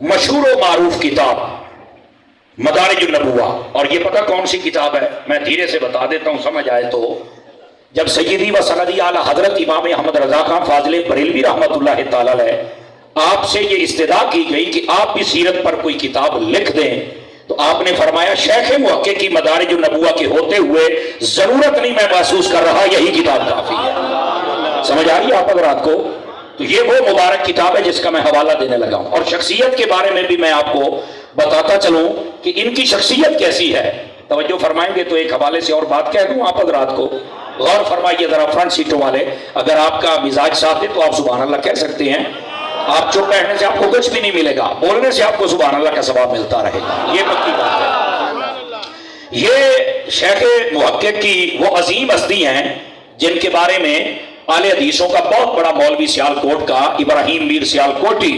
مشہور و معروف کتاب مدارج النبوہ. اور یہ پتہ کون سی کتاب ہے؟ میں دھیرے سے بتا دیتا ہوں سمجھ آئے تو. جب سیدی و سندی اعلی حضرت امام احمد رضا خان فاضل بریلوی رحمۃ اللہ تعالی علیہ آپ سے یہ استدعا کی گئی کہ آپ بھی سیرت پر کوئی کتاب لکھ دیں، تو آپ نے فرمایا شیخ محقق کی مدارج النبوہ کے ہوتے ہوئے ضرورت نہیں میں محسوس کر رہا، یہی کتاب کافی ہے. سمجھ آ رہی ہے آپ حضرات کو؟ تو یہ وہ مبارک کتاب ہے جس کا میں حوالہ دینے لگا ہوں. اور شخصیت کے بارے میں بھی میں آپ کو بتاتا چلوں کہ ان کی شخصیت کیسی ہے. توجہ فرمائیں گے تو ایک حوالے سے اور بات کہہ دوں آپ حضرات کو. غور فرمائیے ذرا فرنٹ سیٹوں والے، اگر آپ کا مزاج ساتھ ہے تو آپ سبحان اللہ کہہ سکتے ہیں. آپ چپ بیٹھنے سے آپ کو کچھ بھی نہیں ملے گا، بولنے سے آپ کو سبحان اللہ کا ثواب ملتا رہے گا، یہ پکی بات ہے. یہ شیخ محقق کی وہ عظیم ہستی ہیں جن کے بارے میں اہل حدیثوں کا بہت بڑا مولوی سیالکوٹ کا ابراہیم میر سیالکوٹی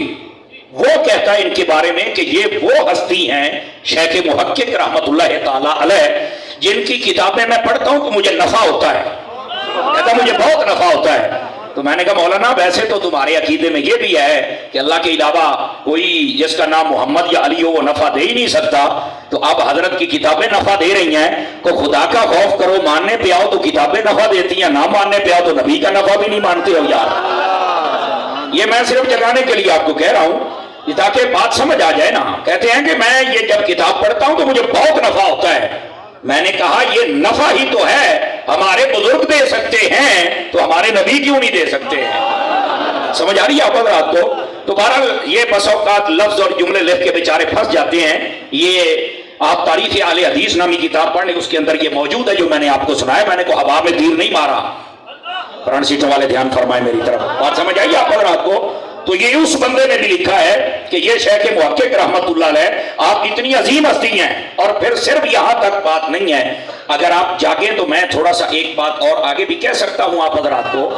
وہ کہتا ہے ان کے بارے میں کہ یہ وہ ہستی ہیں شیخ محقق رحمت اللہ تعالی علیہ جن کی کتابیں میں پڑھتا ہوں کہ مجھے نفع ہوتا ہے. کہتا مجھے بہت نفع ہوتا ہے. تو میں نے کہا مولانا ویسے تو تمہارے عقیدے میں یہ بھی ہے کہ اللہ کے علاوہ کوئی جس کا نام محمد یا علی ہو وہ نفع دے ہی نہیں سکتا، تو اب حضرت کی کتابیں نفع دے رہی ہیں، کو خدا کا خوف کرو، ماننے پہ آؤ تو کتابیں نفع دیتی ہیں، نہ ماننے پہ آؤ تو نبی کا نفع بھی نہیں مانتے ہو یار. یہ میں صرف جگانے کے لیے آپ کو کہہ رہا ہوں تاکہ بات سمجھ آ جائے نا. کہتے ہیں کہ میں یہ جب کتاب پڑھتا ہوں تو مجھے بہت نفع ہوتا ہے. میں نے کہا یہ نفع ہی تو ہے، ہمارے بزرگ دے سکتے ہیں تو ہمارے نبی کیوں نہیں دے سکتے ہیں؟ سمجھ آ رہی ہے آپ حضرات کو؟ تو بہرحال یہ بس اوقات لفظ اور جملے لکھ کے بیچارے پھنس جاتے ہیں. یہ آپ تاریخ اہل حدیث نامی کتاب پڑھ لیں، اس کے اندر یہ موجود ہے جو میں نے آپ کو سنایا. میں نے کو ہوا میں تیر نہیں مارا. فرنٹ سیٹوں والے دھیان فرمائیں میری طرف، بات سمجھ آئیے آپ حضرات کو؟ تو یہ اس بندے نے بھی لکھا ہے کہ یہ شیخ محقق رحمت اللہ علیہ آپ اتنی عظیم ہستی ہیں. اور پھر صرف یہاں تک بات نہیں ہے، اگر آپ جاگیں تو میں تھوڑا سا ایک بات اور آگے بھی کہہ سکتا ہوں آپ حضرات کو.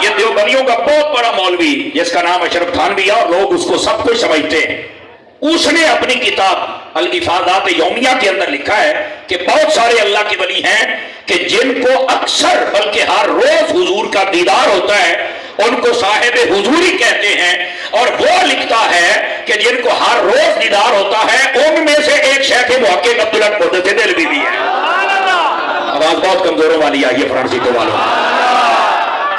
یہ دیوبندیوں کا بہت بڑا مولوی جس کا نام اشرف تھانوی ہے اور لوگ اس کو سب کچھ سمجھتے ہیں، اس نے اپنی کتاب الافادات یومیہ کے اندر لکھا ہے کہ بہت سارے اللہ کے ولی ہیں کہ جن کو اکثر بلکہ ہر روز حضور کا دیدار ہوتا ہے، ان کو صاحب حضوری کہتے ہیں. اور وہ لکھتا ہے کہ جن کو ہر روز دیدار ہوتا ہے ان میں سے ایک شیخ محقق عبدالحق قدس دہلوی بھی ہے. آواز بہت کمزوروں والی آئی ہے فرنٹ سیٹوں والوں،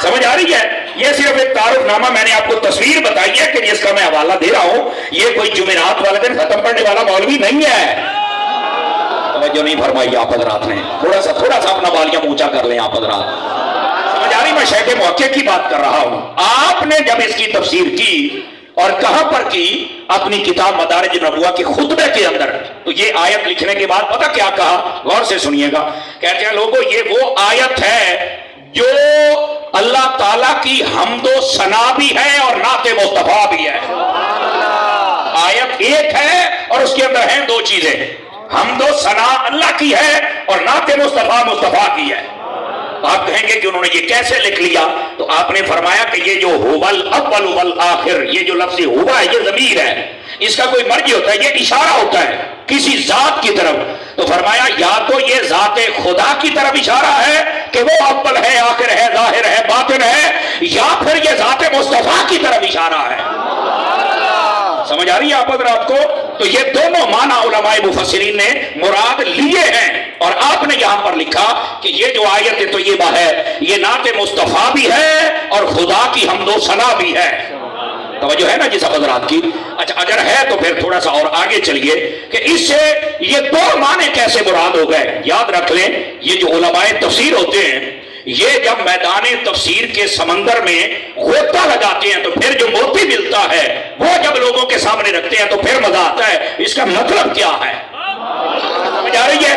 سمجھ آ رہی ہے؟ یہ صرف ایک تعارف نامہ میں نے آپ کو تصویر بتائی ہے کہ جس کا میں حوالہ دے رہا ہوں. یہ کوئی جمعرات والے دن ختم پڑھنے والا مولوی نہیں ہے. توجہ نہیں فرمائی آپ حضرات نے؟ تھوڑا سا اپنا بالیاں اونچا کر لیں آپ حضرات. سمجھ آ رہی؟ میں شیخ محقق کی بات کر رہا ہوں. آپ نے جب اس کی تفسیر کی اور کہاں پر کی؟ اپنی کتاب مدارج النبوہ کے خطبے کے اندر. تو یہ آیت لکھنے کے بعد پتہ کیا کہا؟ غور سے سنیے گا. کہتے ہیں لوگوں یہ وہ آیت ہے جو اللہ تعالیٰ کی حمد و ثنا بھی ہے اور نعت مصطفیٰ بھی ہے. آیت ایک ہے اور اس کے اندر ہیں دو چیزیں، حمد و ثنا اللہ کی ہے اور نعت مصطفیٰ کی ہے. آپ کہیں گے کہ انہوں نے یہ کیسے لکھ لیا؟ تو آپ نے فرمایا کہ یہ جو ہول اول والآخر، یہ جو لفظ ہوا ہے یہ ضمیر ہے، اس کا کوئی مرجع ہوتا ہے، یہ اشارہ ہوتا ہے کسی ذات کی طرف. تو فرمایا یا تو یہ ذات خدا کی طرف اشارہ ہے کہ وہ اول ہے، آخر ہے، ظاہر ہے، باطن ہے، یا پھر یہ ذات مصطفیٰ کی طرف اشارہ ہے. سمجھ آ رہی ہے آپ حضرات کو؟ تو یہ دونوں معنی علماء مفسرین نے مراد لیے ہیں. اور آپ نے یہاں پر لکھا کہ یہ جو آیت ہے تو یہ ہے، یہ نعت مصطفیٰ بھی ہے اور خدا کی حمد و ثنا بھی ہے. توجہ ہے نا جس حضرات کی؟ اچھا اگر ہے تو پھر تھوڑا سا اور آگے چلیے کہ اس سے یہ دو معنی کیسے مراد ہو گئے. یاد رکھ لیں یہ جو علماء تفسیر ہوتے ہیں یہ جب میدان تفسیر کے سمندر میں غوطہ لگاتے ہیں تو پھر جو موتی ملتا ہے وہ جب لوگوں کے سامنے رکھتے ہیں تو پھر مزہ آتا ہے. اس کا مطلب کیا ہے سمجھ آ رہی ہے؟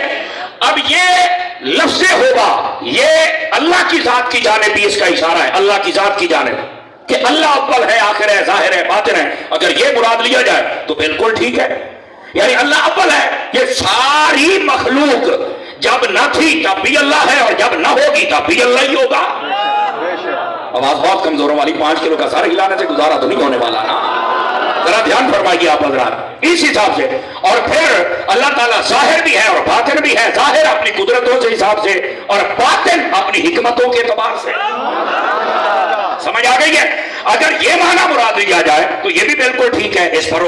اب یہ لفظ ہوگا یہ اللہ کی ذات کی جانب بھی اس کا اشارہ ہے، اللہ کی ذات کی جانب کہ اللہ اول ہے، آخر ہے، ظاہر ہے، باطن ہے. اگر یہ مراد لیا جائے تو بالکل ٹھیک ہے. یعنی اللہ اول ہے، یہ ساری مخلوق جب نہ تھی تب بھی اللہ ہے اور جب نہ ہوگی تب بھی اللہ ہی ہوگا. آواز بہت کمزوروں والی، 5 کلو کا سر ہلانے سے گزارا تو نہیں ہونے والا نا. ذرا دھیان فرمائیے آپ حضرات اس حساب سے. اور پھر اللہ تعالیٰ ظاہر بھی ہے اور باطن بھی ہے. ظاہر اپنی قدرتوں سے حساب سے اور باطن اپنی حکمتوں کے اعتبار سے. سمجھ آ گئی ہے؟ اگر یہ معنی مراد لیا جائے تو یہ بھی بالکل ٹھیک ہے، اس پر